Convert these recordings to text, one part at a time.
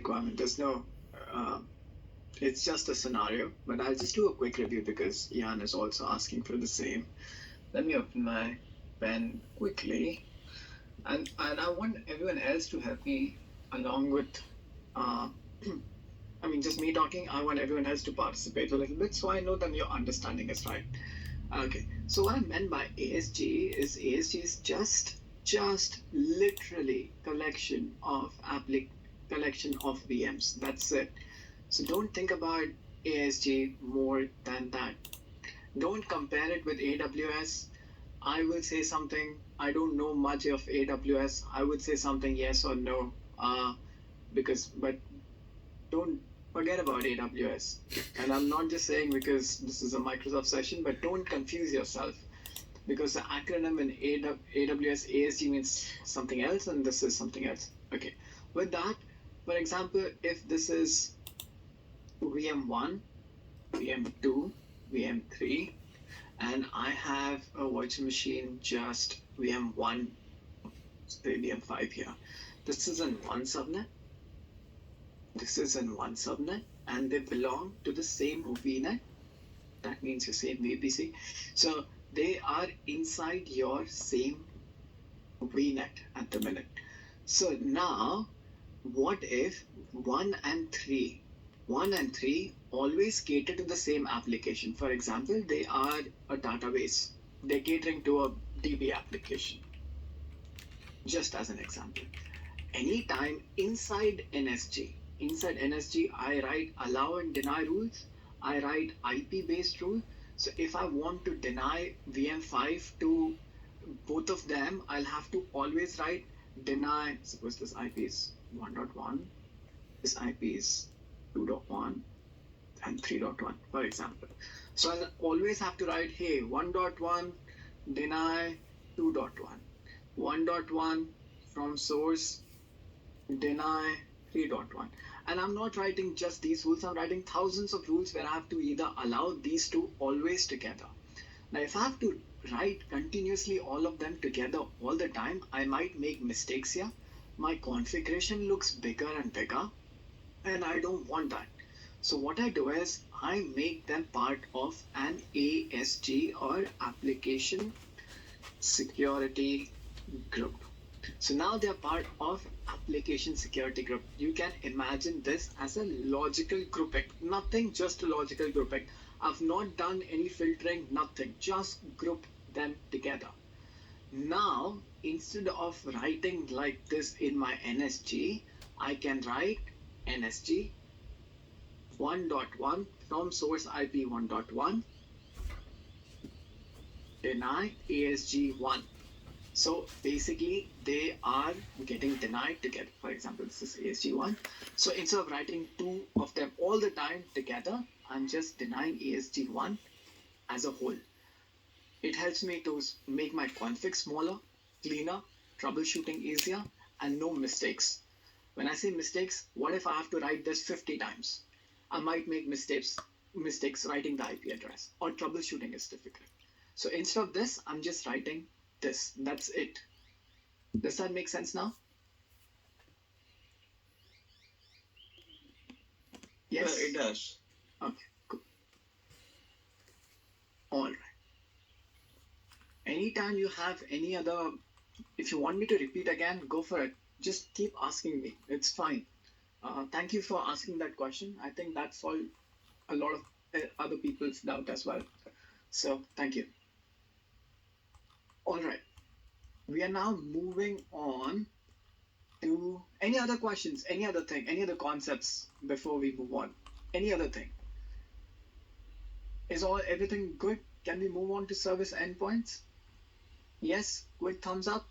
requirement. There's no, uh, it's just a scenario, but I'll just do a quick review because Jan is also asking for the same. Let me open my pen quickly. And I want everyone else to help me along with, uh, I mean, just me talking. I want everyone else to participate a little bit so I know that your understanding is right. Okay, so what I meant by ASG is just literally collection of VMs. That's it. So don't think about ASG more than that. Don't compare it with AWS. I will say something. I don't know much of AWS. I would say something yes or no. But don't forget about AWS. And I'm not just saying because this is a Microsoft session, but don't confuse yourself because the acronym in AWS ASG means something else and this is something else. Okay. With that, for example, if this is VM1, VM2, VM3, and I have a virtual machine just VM1, say VM5 here. This is in one subnet. This is in one subnet, and they belong to the same VNet. That means your same VPC. So they are inside your same VNet at the minute. So now, what if 1 and 3 always cater to the same application? For example, they are a database. They're catering to a DB application. Just as an example. Anytime inside NSG, I write allow and deny rules. I write IP-based rule. So if I want to deny VM5 to both of them, I'll have to always write deny. Suppose this IP is 1.1, this IP is 2.1 and 3.1, for example. So I'll always have to write, hey, 1.1 deny 2.1, 1.1 from source deny 3.1. And I'm not writing just these rules, I'm writing thousands of rules where I have to either allow these two always together. Now, if I have to write continuously all of them together all the time, I might make mistakes here. My configuration looks bigger and bigger, and I don't want that. So what I do is I make them part of an ASG or application security group. So now they're part of application security group. You can imagine this as a logical grouping. Nothing, just a logical grouping. I've not done any filtering, nothing. Just group them together. Now, instead of writing like this in my NSG, I can write NSG 1.1 from source IP 1.1 deny ASG1. So basically, they are getting denied together. For example, this is ASG1. So instead of writing two of them all the time together, I'm just denying ASG1 as a whole. It helps me to make my config smaller, cleaner, troubleshooting easier, and no mistakes. When I say mistakes, what if I have to write this 50 times? I might make mistakes writing the IP address, or troubleshooting is difficult. So instead of this, I'm just writing this. That's it. Does that make sense now? Yes? It does. Okay, cool. All right. Anytime you have any other, if you want me to repeat again, go for it. Just keep asking me. It's fine. Thank you for asking that question. I think that solved a lot of other people's doubt as well. So thank you. All right. We are now moving on to any other questions, any other thing, any other concepts before we move on. Any other thing? Is everything good? Can we move on to service endpoints? Yes, quick thumbs up.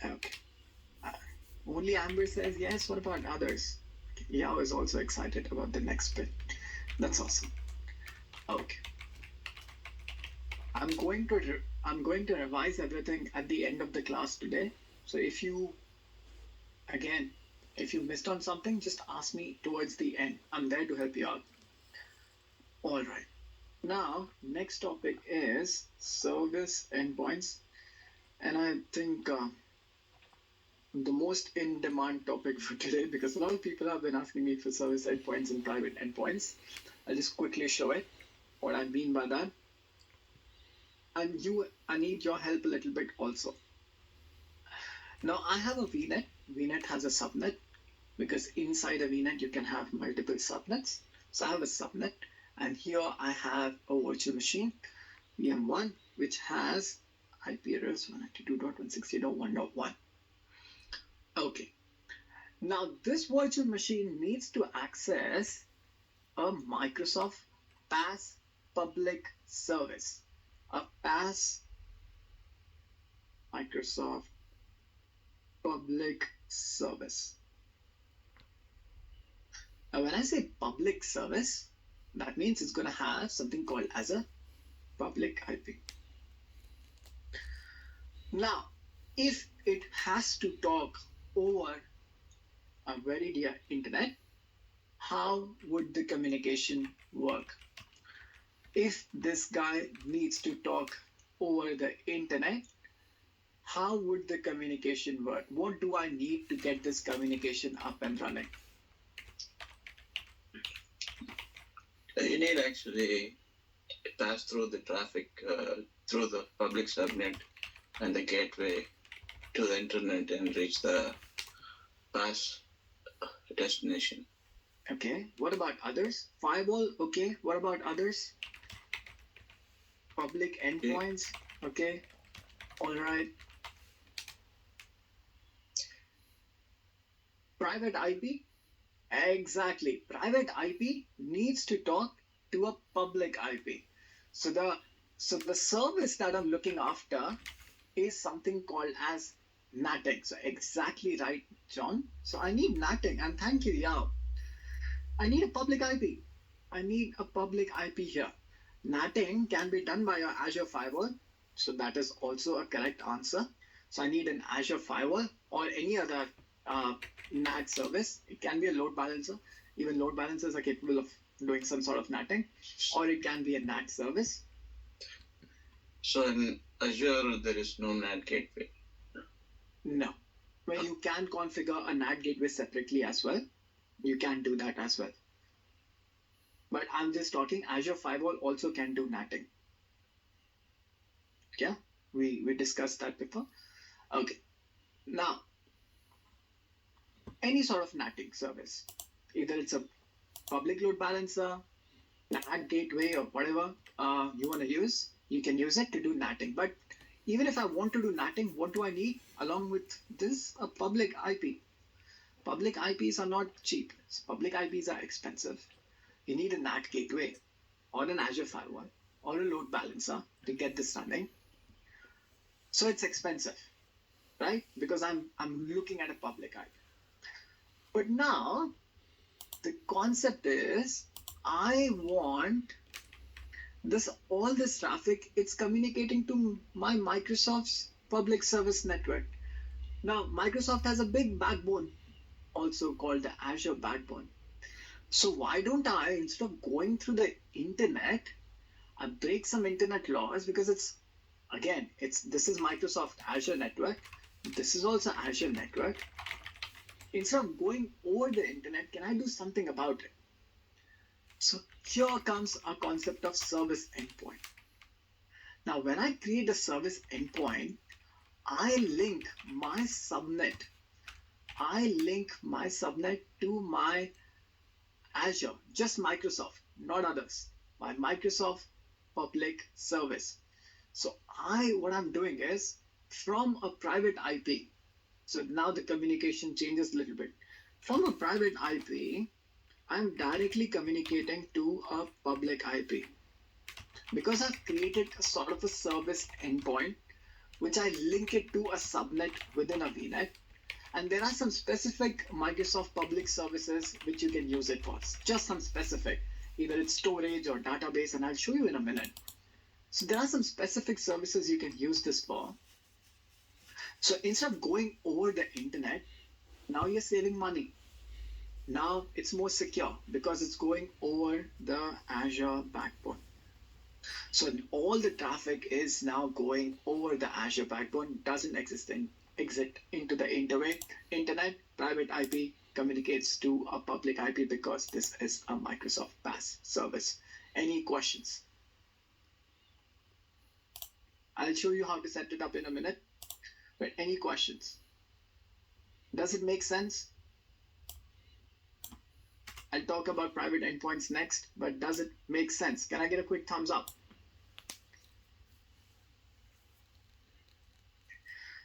Okay. Only Amber says yes. What about others? Yao is also excited about the next bit. That's awesome. Okay. I'm going to revise everything at the end of the class today. So if you missed on something, just ask me towards the end. I'm there to help you out. All right. Now, next topic is service endpoints. And I think the most in-demand topic for today, because a lot of people have been asking me for service endpoints and private endpoints. I'll just quickly show it, what I mean by that. And I need your help a little bit also. Now, I have a VNet. VNet has a subnet, because inside a VNet, you can have multiple subnets. So I have a subnet, and here I have a virtual machine, VM1, which has IP address 192.168.1.1. Okay. Now, this virtual machine needs to access a Microsoft PaaS public service. A PaaS Microsoft public service. Now, when I say public service, that means it's going to have something called as a public IP. Now, if it has to talk over a very dear internet, how would the communication work? If this guy needs to talk over the internet, how would the communication work? What do I need to get this communication up and running? You need actually pass through the traffic through the public subnet and the gateway to the internet and reach the pass destination. Okay, what about others? Firewall, okay. What about others? Public endpoints, okay. All right. Private IP? Exactly. Private IP needs to talk to a public IP. So the service that I'm looking after is something called as NATing. So exactly right, John. So I need NATing, and thank you, Yao. I need a public IP. I need a public IP here. NATing can be done by your Azure firewall. So that is also a correct answer. So I need an Azure firewall or any other NAT service. It can be a load balancer. Even load balancers are capable of doing some sort of NATing, or it can be a NAT service. So in Azure, there is no NAT gateway? No. Well, you can configure a NAT gateway separately as well. You can do that as well. But I'm just talking Azure Firewall also can do NATing. Yeah, we discussed that before. Okay. Now, any sort of NATing service, either it's a public load balancer, NAT gateway, or whatever you want to use, you can use it to do NATing. But even if I want to do NATing, what do I need along with this? A public IP. Public IPs are not cheap. Public IPs are expensive. You need a NAT gateway or an Azure firewall or a load balancer to get this running. So it's expensive, right? Because I'm looking at a public IP. But now the concept is I want all this traffic, it's communicating to my Microsoft's public service network. Now, Microsoft has a big backbone, also called the Azure backbone. So why don't I, instead of going through the internet, I break some internet laws, because this is Microsoft Azure network. This is also Azure network. Instead of going over the internet, can I do something about it? So here comes our concept of service endpoint. Now, when I create a service endpoint, I link my subnet to my Azure, just Microsoft, not others, my Microsoft public service. So what I'm doing is from a private IP. So now the communication changes a little bit. From a private IP, I'm directly communicating to a public IP. Because I've created a sort of a service endpoint, which I link it to a subnet within a VNet. And there are some specific Microsoft public services which you can use it for. Just some specific. Either it's storage or database, and I'll show you in a minute. So there are some specific services you can use this for. So instead of going over the internet, now you're saving money. Now it's more secure because it's going over the Azure backbone. So all the traffic is now going over the Azure backbone, doesn't exit into the internet. Private IP communicates to a public IP because this is a Microsoft PaaS service. Any questions? I'll show you how to set it up in a minute. But any questions? Does it make sense? I'll talk about private endpoints next, but does it make sense? Can I get a quick thumbs up?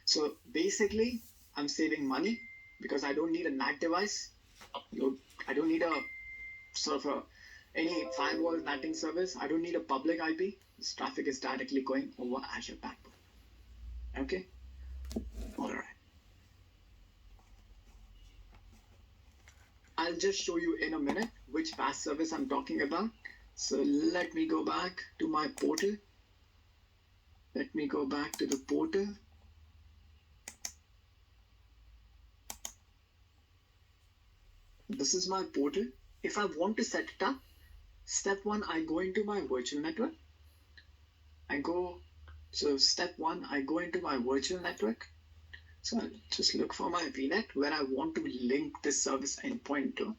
So basically, I'm saving money because I don't need a NAT device. I don't need a sort of any firewall NATing service. I don't need a public IP. This traffic is directly going over Azure backbone. Okay? All right. I'll just show you in a minute which PaaS service I'm talking about. So let me go back to my portal. Let me go back to the portal. This is my portal. If I want to set it up, step one, I go into my virtual network. Step one, I go into my virtual network. So I'll just look for my VNet where I want to link this service endpoint to.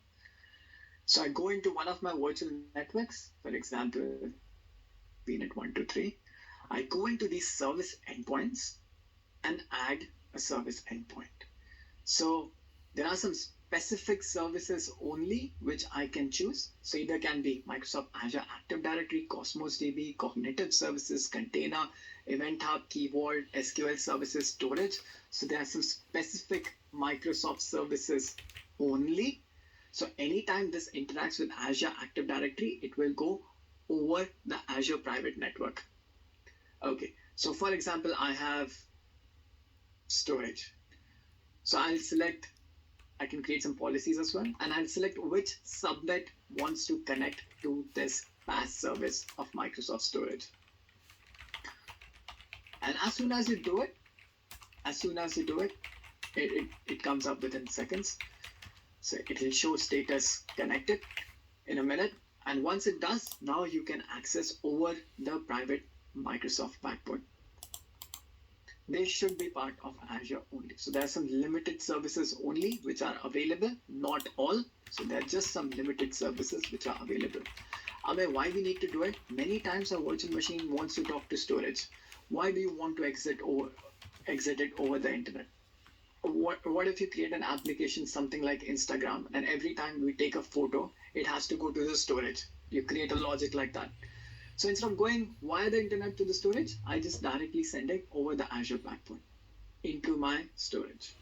So I go into one of my virtual networks, for example, VNet 123. I go into these service endpoints and add a service endpoint. So there are some specific services only which I can choose. So either can be Microsoft Azure Active Directory, Cosmos DB, cognitive services, container, Event Hub, Key Vault, SQL services, storage. So there are some specific Microsoft services only. So anytime this interacts with Azure Active Directory, it will go over the Azure private network. Okay, so for example, I have storage. So I can create some policies as well, and I'll select which subnet wants to connect to this PaaS service of Microsoft Storage. And as soon as you do it, it comes up within seconds. So it will show status connected in a minute. And once it does, now you can access over the private Microsoft backbone. They should be part of Azure only. So there are some limited services only which are available, not all. So there are just some limited services which are available. Why we need to do it? Many times a virtual machine wants to talk to storage. Why do you want to exit it over the internet? What if you create an application, something like Instagram, and every time we take a photo, it has to go to the storage? You create a logic like that. So instead of going via the internet to the storage, I just directly send it over the Azure backbone into my storage.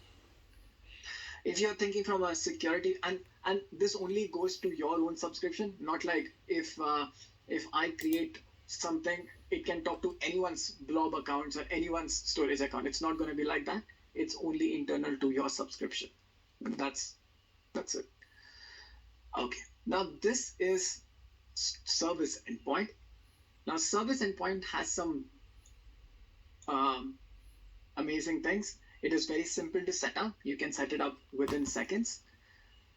If you're thinking from a security, and this only goes to your own subscription, not like if I create something, it can talk to anyone's blob accounts or anyone's storage account. It's not going to be like that. It's only internal to your subscription. That's it. Okay. Now this is service endpoint. Now service endpoint has some amazing things. It is very simple to set up. You can set it up within seconds.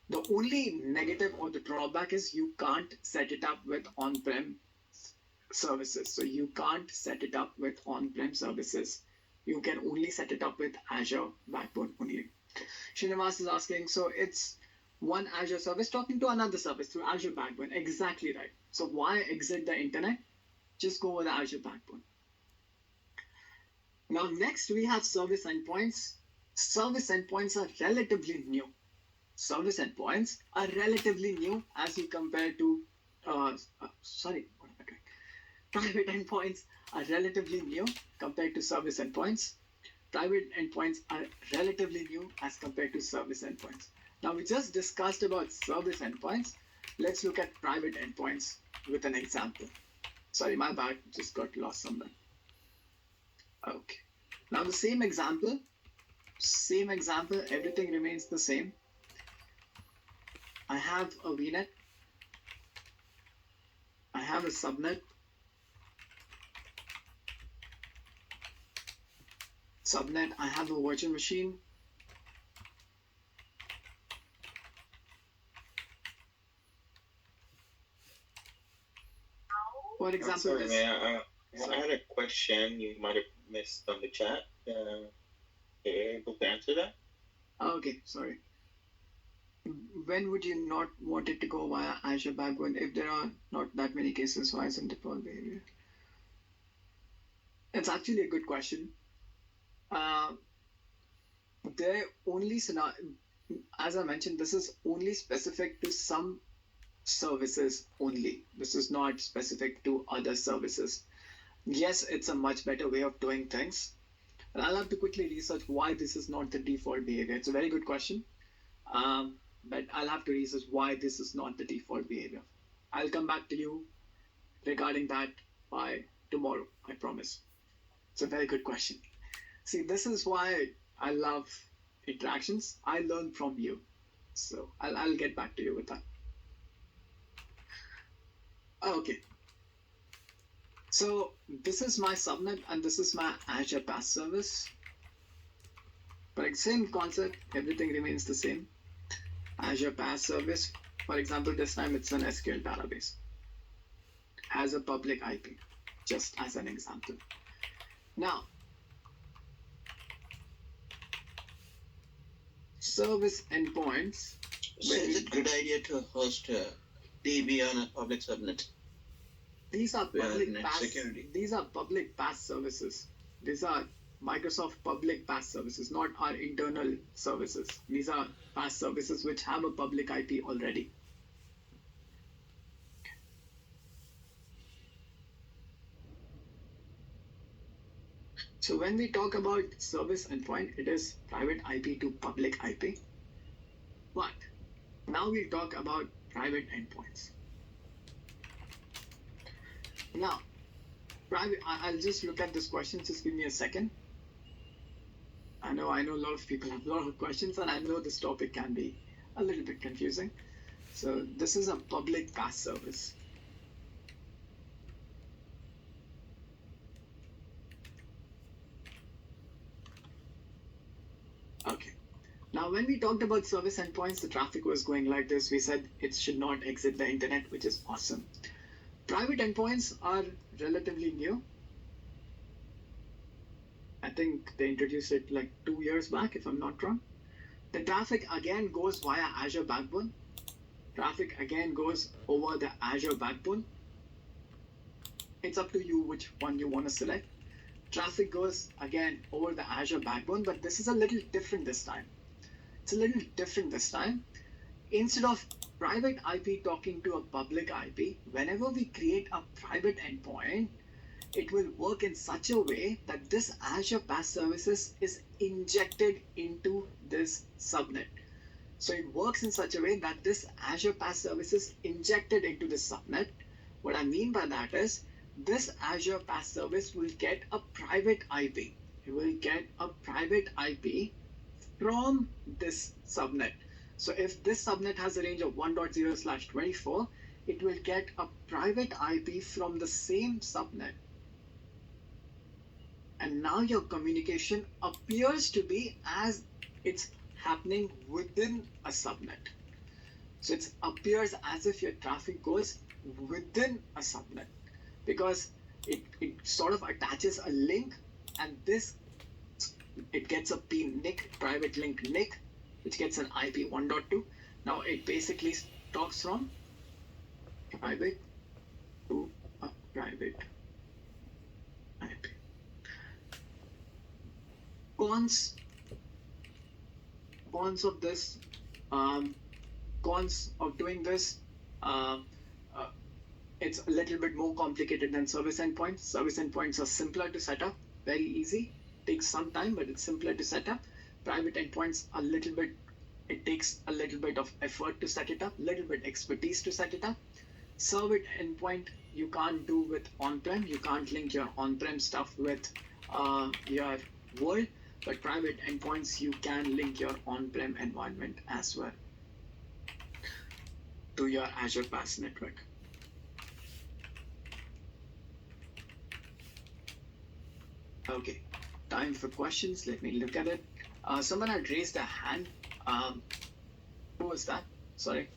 The only negative or the drawback is you can't set it up with on-prem services. So you can't set it up with on-prem services. You can only set it up with Azure backbone only. Srinivas is asking, so it's one Azure service talking to another service through Azure backbone. Exactly right. So why exit the internet? Just go over the Azure backbone. Now, next we have service endpoints. Service endpoints are relatively new. Service endpoints are relatively new as you compare to, private endpoints are relatively new compared to service endpoints. Private endpoints are relatively new as compared to service endpoints. Now, we just discussed about service endpoints. Let's look at private endpoints with an example. Sorry, my bad, just got lost somewhere. Okay. Now the same example, everything remains the same. I have a VNet. I have a subnet. I have a virtual machine. For I'm example, sorry, this. man. I Sorry. had a question you might have missed on the chat. Are you able to answer that? Okay, sorry. When would you not want it to go via Azure Backbone if there are not that many cases? Why isn't default behavior? It's actually a good question. Uh, there only as I mentioned, this is only specific to some services only. This is not specific to other services. Yes, it's a much better way of doing things. And I'll have to quickly research why this is not the default behavior. It's a very good question. But I'll have to research why this is not the default behavior. I'll come back to you regarding that by tomorrow, I promise. It's a very good question. See, this is why I love interactions. I learn from you. So I'll get back to you with that. Okay. So this is my subnet and this is my Azure PaaS service. But same concept, everything remains the same. Azure PaaS service, for example, this time it's an SQL database, has a public IP, just as an example. Now, service endpoints. So is it a good idea to host a DB on a public subnet? These are public PaaS. Security. These are public PaaS services. These are Microsoft public PaaS services, not our internal services. These are PaaS services which have a public IP already. So when we talk about service endpoint, it is private IP to public IP. But now we'll talk about private endpoints. Now, I'll just look at this question. Just give me a second. I know a lot of people have a lot of questions, and I know this topic can be a little bit confusing. So this is a public PaaS service. Okay. Now, when we talked about service endpoints, the traffic was going like this. We said it should not exit the internet, which is awesome. Private endpoints are relatively new. I think they introduced it like 2 years back, if I'm not wrong. The traffic again goes via Azure Backbone. Traffic again goes over the Azure Backbone. It's up to you which one you want to select. Traffic goes again over the Azure Backbone, but this is a little different this time. It's a little different this time. Instead of private IP talking to a public IP, whenever we create a private endpoint, it will work in such a way that this Azure PaaS services is injected into this subnet. So it works in such a way that this Azure PaaS service is injected into this subnet. What I mean by that is this Azure PaaS service will get a private IP. It will get a private IP from this subnet. So if this subnet has a range of 1.0/24, it will get a private IP from the same subnet. And now your communication appears to be as it's happening within a subnet. So it appears as if your traffic goes within a subnet because it sort of attaches a link, and this it gets a PNIC, private link NIC, which gets an IP 1.2. Now it basically talks from private to a private IP. Cons of this, cons of doing this, it's a little bit more complicated than service endpoints. Service endpoints are simpler to set up, very easy. Takes some time, but it's simpler to set up. Private endpoints a little bit, it takes a little bit of effort to set it up, little bit expertise to set it up. Service endpoint you can't do with on-prem. You can't link your on-prem stuff with your world, but private endpoints you can link your on-prem environment as well to your Azure PaaS network. Okay, time for questions. Let me look at it. Someone had raised a hand. Who was that? Sorry.